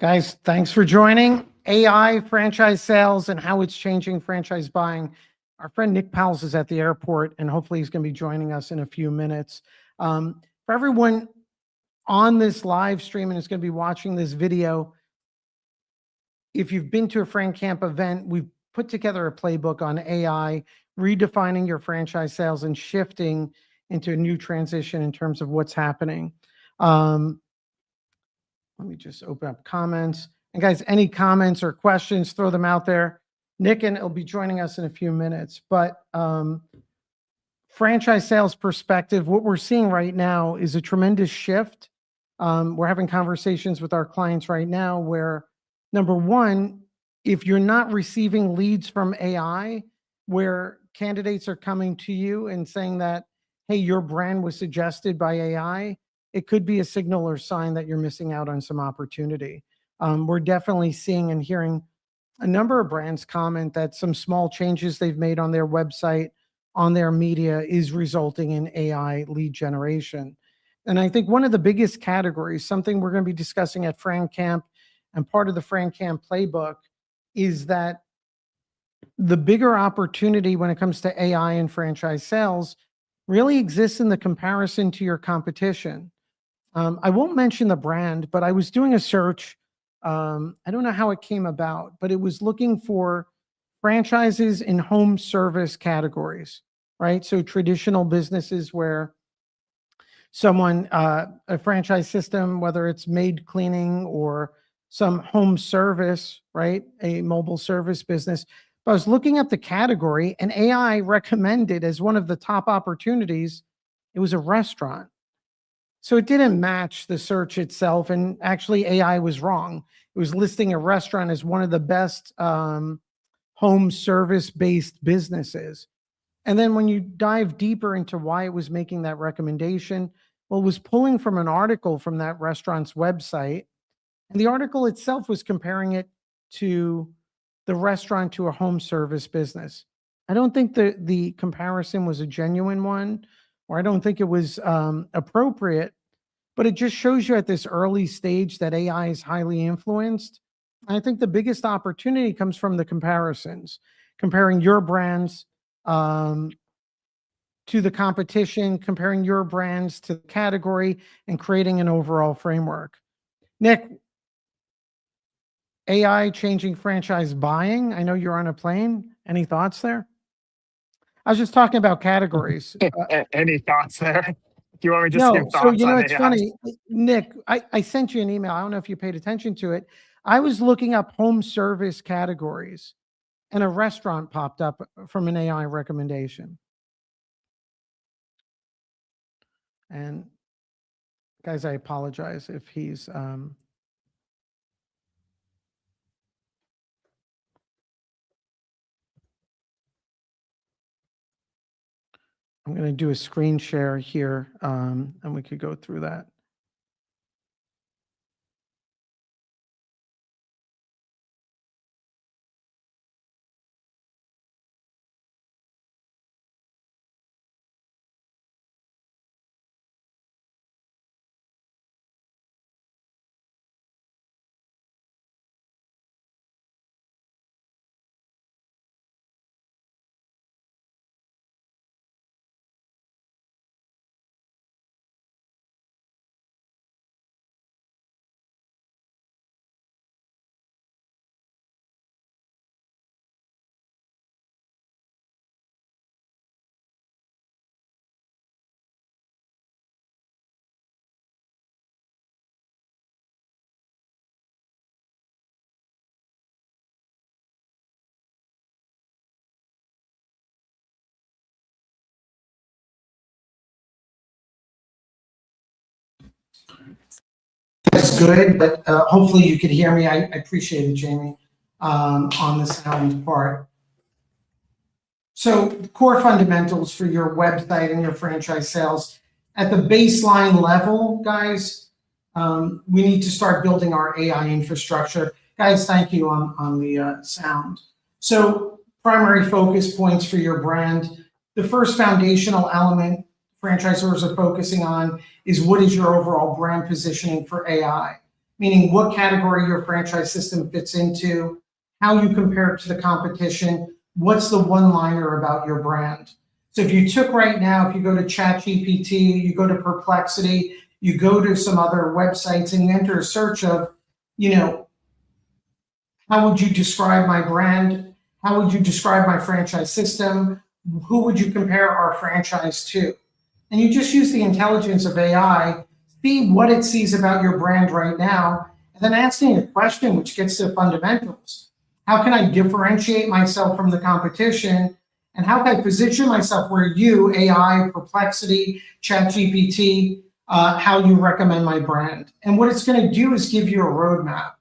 Guys, thanks for joining. AI, franchise sales, and how it's changing franchise buying. Our friend Nick Powills is at the airport, and hopefully he's going to be joining us in a few minutes. For everyone on this live stream and is going to be watching this video, if you've been to a FranCamp event, we've put together a playbook on AI, redefining your franchise sales and shifting into a new transition in terms of what's happening. Let me just open up comments. And guys, any comments or questions, throw them out there. Nick and will be joining us in a few minutes. But franchise sales perspective, what we're seeing right now is a tremendous shift. We're having conversations with our clients right now where, number one, if you're not receiving leads from AI, where candidates are coming to you and saying that, hey, your brand was suggested by AI, it could be a signal or sign that you're missing out on some opportunity. We're definitely seeing and hearing a number of brands comment that some small changes they've made on their website, on their media, is resulting in AI lead generation. And I think one of the biggest categories, something we're going to be discussing at FranCamp and part of the FranCamp playbook, is that the bigger opportunity when it comes to AI and franchise sales really exists in the comparison to your competition. I won't mention the brand, but I was doing a search. I don't know how it came about, but it was looking for franchises in home service categories, right? So traditional businesses where someone, a franchise system, whether it's maid cleaning or some home service, right? A mobile service business. But I was looking up the category and AI recommended as one of the top opportunities, it was a restaurant. So it didn't match the search itself. And actually AI was wrong. It was listing a restaurant as one of the best home service-based businesses. And then when you dive deeper into why it was making that recommendation, well, it was pulling from an article from that restaurant's website. And the article itself was comparing it to the restaurant to a home service business. I don't think the comparison was a genuine one, or I don't think it was appropriate, but it just shows you at this early stage that AI is highly influenced. I think the biggest opportunity comes from the comparisons, comparing your brands to the competition, comparing your brands to the category, and creating an overall framework. Nick, AI changing franchise buying. I know you're on a plane. Any thoughts there? I was just talking about categories. Any thoughts there? Do you want me to just give thoughts? So you know, on it's AI? funny, Nick. I sent you an email. I don't know if you paid attention to it. I was looking up home service categories, and a restaurant popped up from an AI recommendation. And guys, I apologize if he's I'm going to do a screen share here, and we could go through that. That's good, but hopefully you could hear me. I appreciate it, Jamie, on the sound part. So the core fundamentals for your website and your franchise sales, at the baseline level, guys, we need to start building our AI infrastructure. Guys, thank you on the sound. So primary focus points for your brand. The first foundational element franchisors are focusing on is what is your overall brand positioning for AI. meaning what category your franchise system fits into, how you compare it to the competition, what's the one-liner about your brand. So if you took right now, if you go to ChatGPT, you go to Perplexity, you go to some other websites and you enter a search of, how would you describe my brand? How would you describe my franchise system? Who would you compare our franchise to? And you just use the intelligence of AI, see what it sees about your brand right now, and then asking a question which gets to fundamentals. How can I differentiate myself from the competition? And how can I position myself where you, AI, Perplexity, ChatGPT, how you recommend my brand? And what it's going to do is give you a roadmap.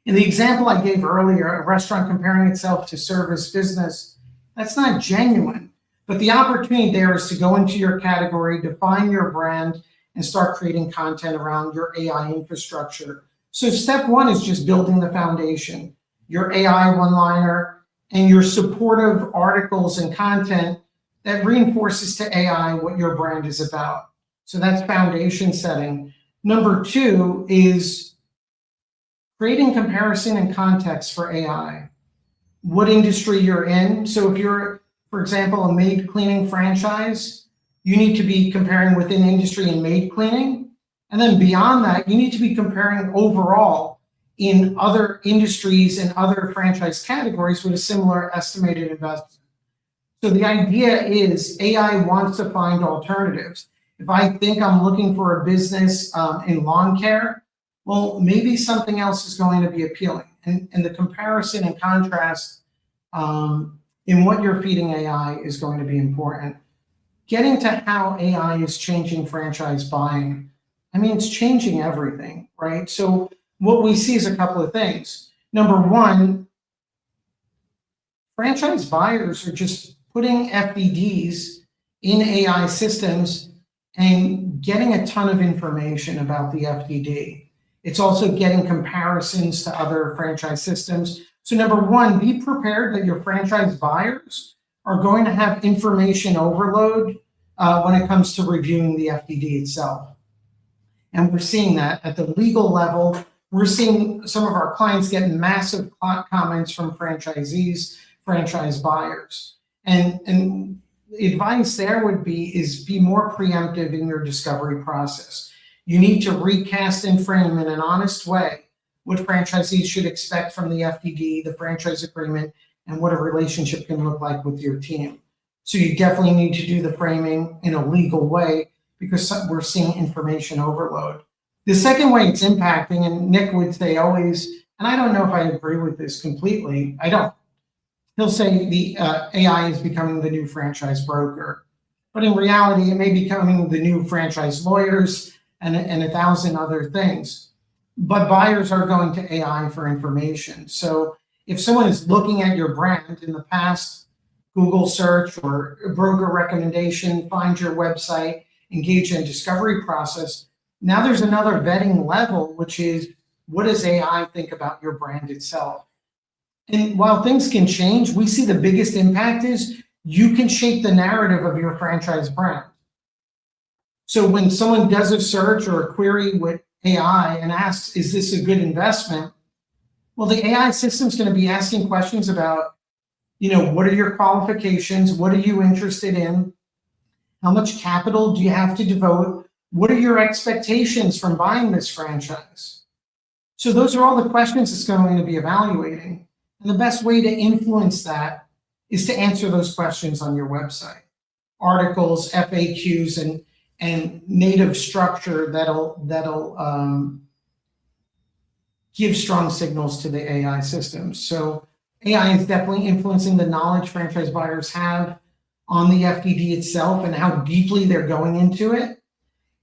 In the example I gave earlier, a restaurant comparing itself to service business, that's not genuine. But the opportunity there is to go into your category, define your brand, and start creating content around your AI infrastructure. So step one is just building the foundation, your AI one-liner, and your supportive articles and content that reinforces to AI what your brand is about. So that's foundation setting. Number two is creating comparison and context for AI. What industry you're in. So if you're, for example, a maid cleaning franchise, you need to be comparing within industry and maid cleaning. And then beyond that, you need to be comparing overall in other industries and other franchise categories with a similar estimated investment. So the idea is AI wants to find alternatives. If I think I'm looking for a business in lawn care, well, maybe something else is going to be appealing. And the comparison and contrast in what you're feeding AI is going to be important. Getting to how AI is changing franchise buying. I mean, it's changing everything, right? So what we see is a couple of things. Number one, franchise buyers are just putting FDDs in AI systems and getting a ton of information about the FDD. It's also getting comparisons to other franchise systems. So number one, be prepared that your franchise buyers are going to have information overload when it comes to reviewing the FDD itself. And we're seeing that at the legal level. We're seeing some of our clients get massive comments from franchisees, franchise buyers. And advice there would be more preemptive in your discovery process. You need to recast and frame in an honest way what franchisees should expect from the FDD, the franchise agreement, and what a relationship can look like with your team. So you definitely need to do the framing in a legal way because we're seeing information overload. The second way it's impacting, and Nick would say always, and I don't know if I agree with this completely, I don't. He'll say the AI is becoming the new franchise broker. But in reality, it may be becoming the new franchise lawyers and 1,000 other things. But buyers are going to AI for information. So if someone is looking at your brand in the past, Google search or broker recommendation, find your website, engage in discovery process, now there's another vetting level, which is what does AI think about your brand itself? And while things can change, we see the biggest impact is you can shape the narrative of your franchise brand. So when someone does a search or a query with AI and asks, is this a good investment? Well, the AI system is going to be asking questions about, what are your qualifications? What are you interested in? How much capital do you have to devote? What are your expectations from buying this franchise? So those are all the questions it's going to be evaluating. And the best way to influence that is to answer those questions on your website. Articles, FAQs, and native structure that'll give strong signals to the AI systems. So AI is definitely influencing the knowledge franchise buyers have on the FDD itself and how deeply they're going into it.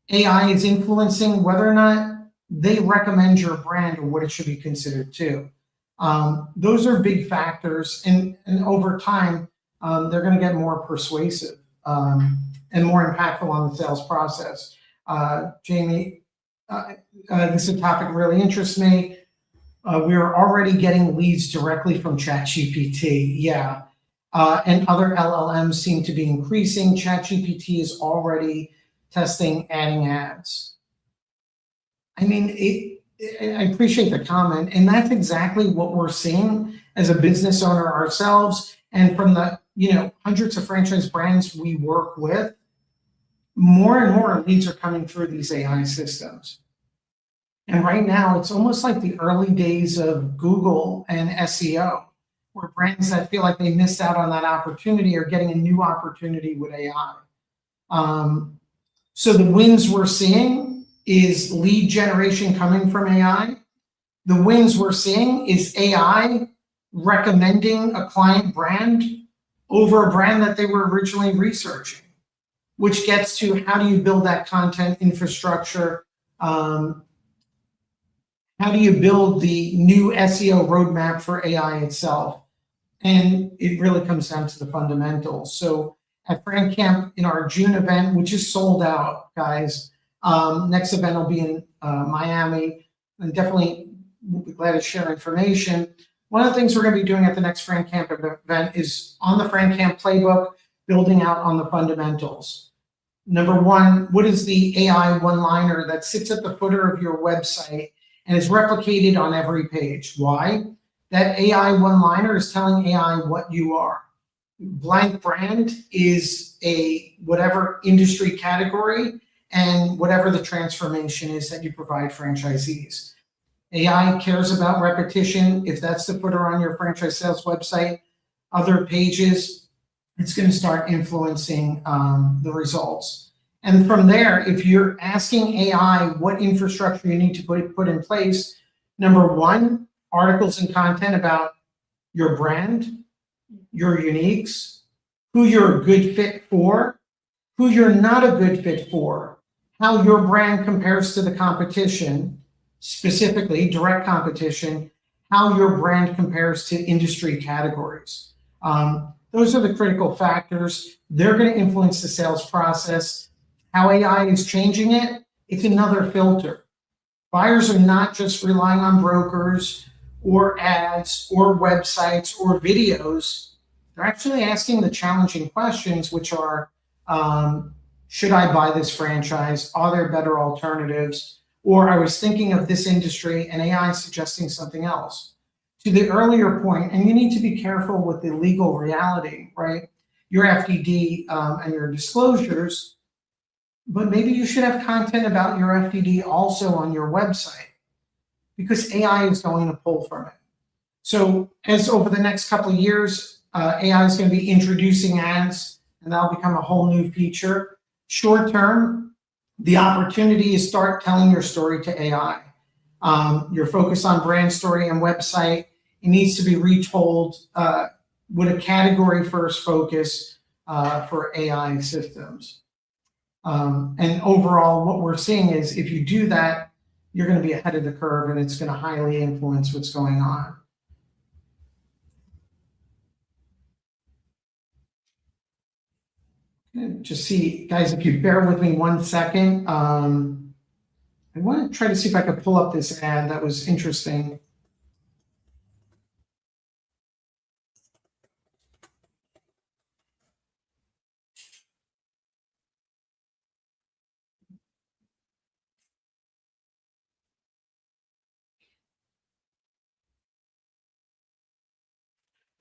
AI is influencing whether or not they recommend your brand or what it should be considered too. Those are big factors, and over time, they're going to get more persuasive and more impactful on the sales process. Jamie, this is a topic that really interests me. We are already getting leads directly from ChatGPT, yeah. And other LLMs seem to be increasing. ChatGPT is already testing adding ads. I mean, I appreciate the comment, and that's exactly what we're seeing as a business owner ourselves, and from the hundreds of franchise brands we work with. More and more leads are coming through these AI systems. And right now, it's almost like the early days of Google and SEO, where brands that feel like they missed out on that opportunity are getting a new opportunity with AI. So the wins we're seeing is lead generation coming from AI. The wins we're seeing is AI recommending a client brand over a brand that they were originally researching, which gets to how do you build that content infrastructure? How do you build the new SEO roadmap for AI itself? And it really comes down to the fundamentals. So at FranCamp in our June event, which is sold out, guys, next event will be in Miami, and definitely we'll be glad to share information. One of the things we're going to be doing at the next FranCamp event is on the FranCamp playbook, building out on the fundamentals. Number one, what is the AI one-liner that sits at the footer of your website and is replicated on every page? Why? That AI one-liner is telling AI what you are. Blank brand is a whatever industry category and whatever the transformation is that you provide franchisees. AI cares about repetition. If that's the footer on your franchise sales website, other pages, it's going to start influencing the results. And from there, if you're asking AI what infrastructure you need to put in place, number one, articles and content about your brand, your uniques, who you're a good fit for, who you're not a good fit for, how your brand compares to the competition, specifically direct competition, how your brand compares to industry categories. Those are the critical factors. They're going to influence the sales process. How AI is changing it, it's another filter. Buyers are not just relying on brokers or ads or websites or videos. They're actually asking the challenging questions, which are, should I buy this franchise? Are there better alternatives? Or I was thinking of this industry and AI suggesting something else. To the earlier point, and you need to be careful with the legal reality, right? Your FDD and your disclosures, but maybe you should have content about your FDD also on your website, because AI is going to pull from it. So as over the next couple of years, AI is going to be introducing ads, and that'll become a whole new feature. Short term, the opportunity is start telling your story to AI. Your focus on brand story and website, it needs to be retold with a category first focus for AI systems. And overall, what we're seeing is if you do that, you're going to be ahead of the curve, and it's going to highly influence what's going on. Just see, guys, if you bear with me 1 second, I want to try to see if I could pull up this ad that was interesting.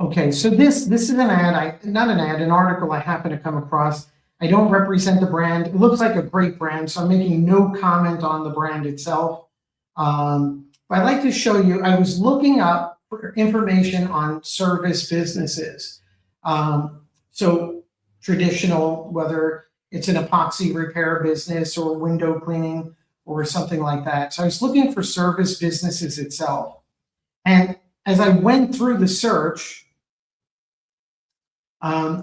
Okay, so this is an ad, not an ad, an article I happen to come across. I don't represent the brand. It looks like a great brand, so I'm making no comment on the brand itself. But I'd like to show you, I was looking up for information on service businesses. So traditional, whether it's an epoxy repair business or window cleaning or something like that. So I was looking for service businesses itself. And as I went through the search,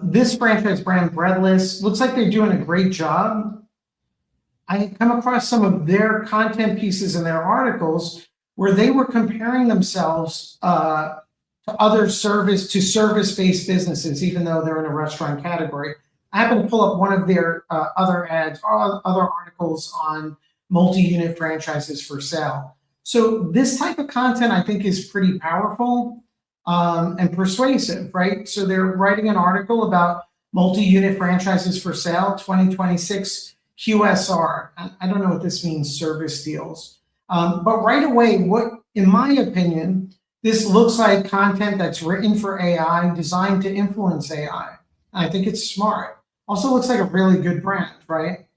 this franchise brand, Breadless, looks like they're doing a great job. I come across some of their content pieces in their articles where they were comparing themselves to other service-based businesses, even though they're in a restaurant category. I happen to pull up one of their other ads or other articles on multi-unit franchises for sale. So this type of content, I think, is pretty powerful and persuasive, right? So they're writing an article about multi-unit franchises for sale, 2026 QSR. I don't know what this means, service deals. But right away, in my opinion, this looks like content that's written for AI, designed to influence AI. I think it's smart. Also looks like a really good brand, right?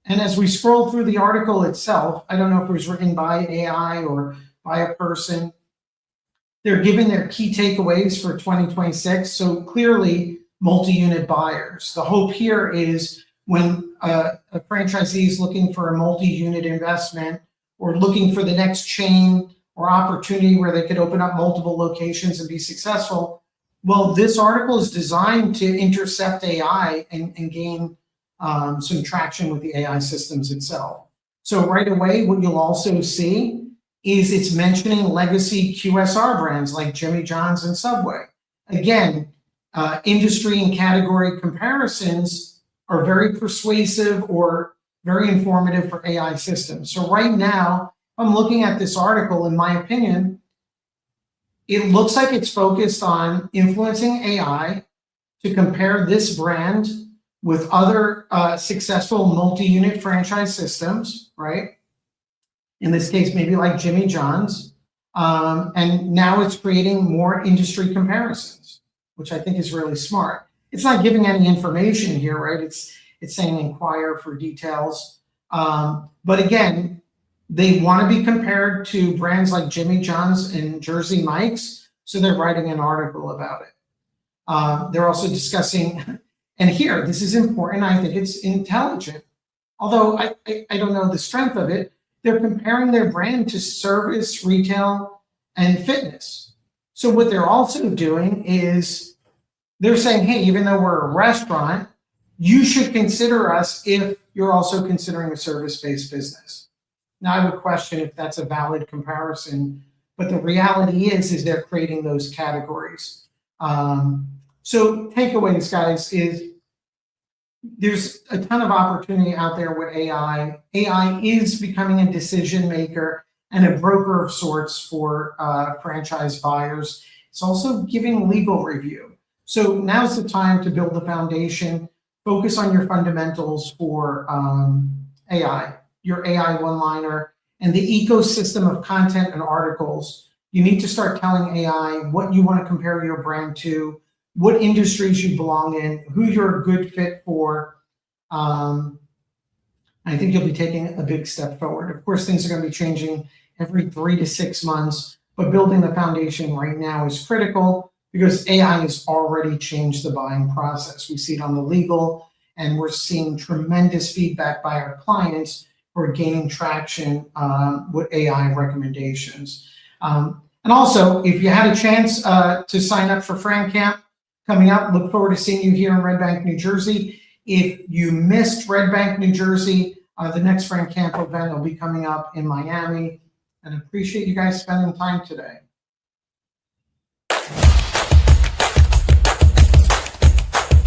And as we scroll through the article itself, I don't know if it was written by AI or by a person. They're giving their key takeaways for 2026. So clearly, multi-unit buyers. The hope here is when a franchisee is looking for a multi-unit investment or looking for the next chain or opportunity where they could open up multiple locations and be successful. Well, this article is designed to intercept AI and gain some traction with the AI systems itself. So right away, what you'll also see is it's mentioning legacy QSR brands like Jimmy John's and Subway. Again, industry and category comparisons are very persuasive or very informative for AI systems. So right now, I'm looking at this article, in my opinion, it looks like it's focused on influencing AI to compare this brand with other successful multi-unit franchise systems, right? In this case, maybe like Jimmy John's. And now it's creating more industry comparisons, which I think is really smart. It's not giving any information here, right? It's saying inquire for details. But again, they want to be compared to brands like Jimmy John's and Jersey Mike's, so they're writing an article about it. They're also discussing, and here, this is important, I think it's intelligent. Although I don't know the strength of it, they're comparing their brand to service, retail, and fitness. So what they're also doing is they're saying, hey, even though we're a restaurant, you should consider us if you're also considering a service-based business. Now, I would question if that's a valid comparison, but the reality is they're creating those categories. So takeaways, guys, is there's a ton of opportunity out there with AI. AI is becoming a decision maker and a broker of sorts for franchise buyers. It's also giving legal review. So now's the time to build the foundation, focus on your fundamentals for AI, your AI one-liner, and the ecosystem of content and articles. You need to start telling AI what you want to compare your brand to, what industries you belong in, who you're a good fit for. I think you'll be taking a big step forward. Of course, things are going to be changing every 3 to 6 months, but building the foundation right now is critical because AI has already changed the buying process. We see it on the legal, and we're seeing tremendous feedback by our clients who are gaining traction with AI recommendations. And also, if you had a chance to sign up for FranCamp coming up, look forward to seeing you here in Red Bank, New Jersey. If you missed Red Bank, New Jersey, the next FranCamp event will be coming up in Miami. And appreciate you guys spending time today.